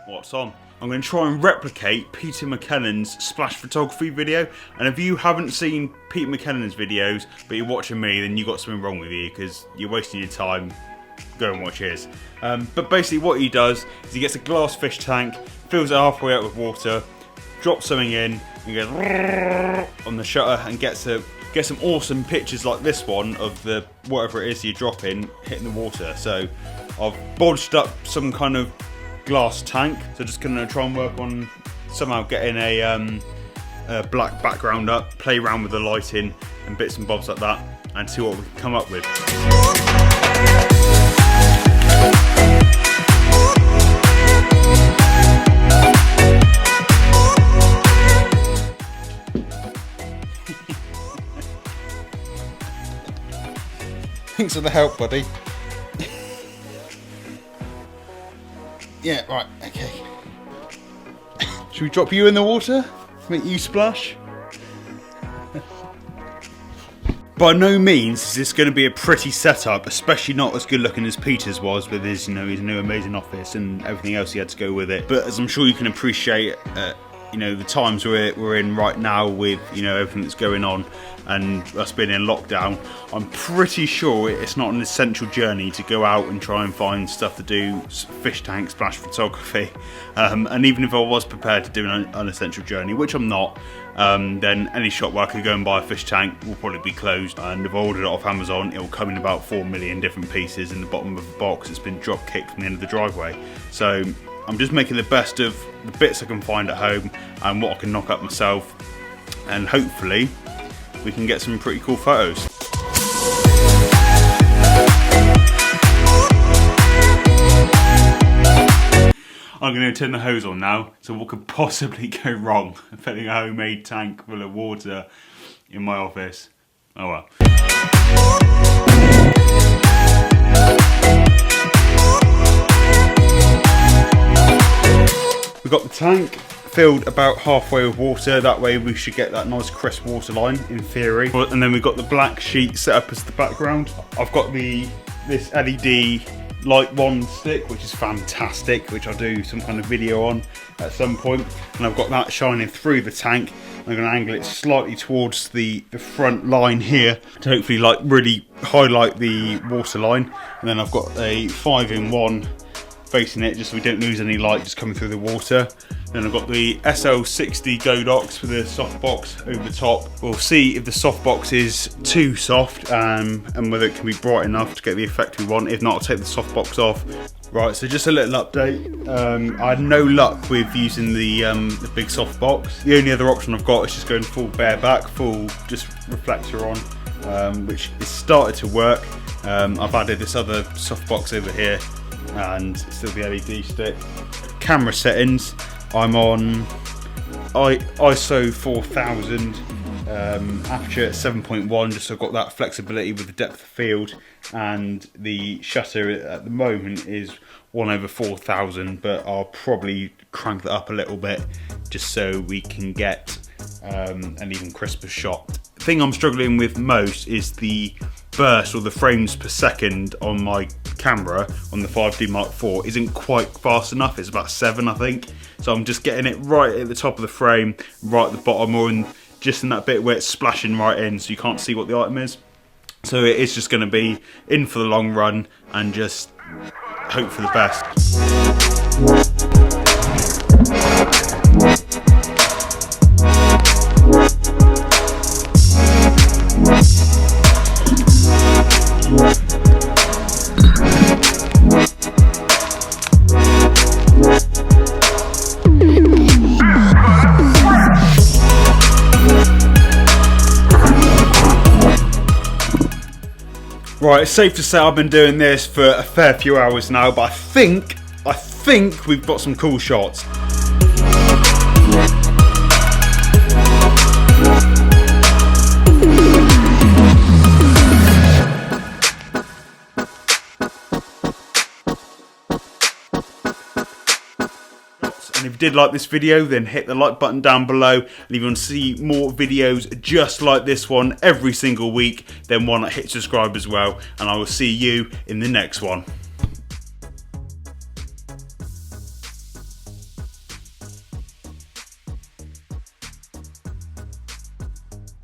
What's on? I'm going to try and replicate Peter Mckinnons' splash photography video, and if you haven't seen Peter Mckinnons videos but you're watching me, then you've got something wrong with you because you're wasting your time. Go and watch his. But basically what he does is he gets a glass fish tank, fills it halfway up with water, drops something in, and goes on the shutter and gets some awesome pictures like this one of the whatever it is you're dropping hitting the water. So I've bodged up some kind of glass tank, so just gonna try and work on somehow getting a black background up, play around with the lighting and bits and bobs like that, and see what we can come up with. Thanks for the help, buddy. Yeah, right, okay. Should we drop you in the water? Make you splash? By no means is this going to be a pretty setup, especially not as good looking as Peter's was with his, his new amazing office and everything else he had to go with it. But as I'm sure you can appreciate, the times we're in right now with, everything that's going on and us being in lockdown, I'm pretty sure it's not an essential journey to go out and try and find stuff to do fish tank splash photography. And even if I was prepared to do an unessential journey, which I'm not, then any shop where I could go and buy a fish tank will probably be closed. And if I ordered it off Amazon, it will come in about 4 million different pieces in the bottom of a box that's been drop kicked from the end of the driveway. So I'm just making the best of the bits I can find at home and what I can knock up myself, and hopefully we can get some pretty cool photos. I'm going to turn the hose on now, so what could possibly go wrong filling a homemade tank full of water in my office? Oh well. We've got the tank filled about halfway with water, that way we should get that nice crisp water line in theory. And then we've got the black sheet set up as the background. I've got this LED light wand stick, which is fantastic, which I'll do some kind of video on at some point. And I've got that shining through the tank. I'm going to angle it slightly towards the front line here to hopefully really highlight the water line. And then I've got a 5-in-1 facing it, just so we don't lose any light just coming through the water. Then I've got the SL60 Godox with a softbox over the top. We'll see if the softbox is too soft and whether it can be bright enough to get the effect we want. If not, I'll take the softbox off. Right, so just a little update. I had no luck with using the big softbox. The only other option I've got is just going full bareback, full just reflector on, which is started to work. I've added this other softbox over here, and it's still the LED stick. Camera settings, I'm on ISO 4000, aperture at 7.1, just so I've got that flexibility with the depth of field, and the shutter at the moment is 1/4000, but I'll probably crank that up a little bit just so we can get an even crisper shot. The thing I'm struggling with most is the burst, or the frames per second on my camera on the 5D Mark IV isn't quite fast enough. It's about 7, I think. So I'm just getting it right at the top of the frame, right at the bottom, or just in that bit where it's splashing right in so you can't see what the item is. So it is just going to be in for the long run and just hope for the best. Right, it's safe to say I've been doing this for a fair few hours now, but I think we've got some cool shots. And if you did like this video, then hit the like button down below. And if you want to see more videos just like this one every single week, then why not hit subscribe as well. And I will see you in the next one.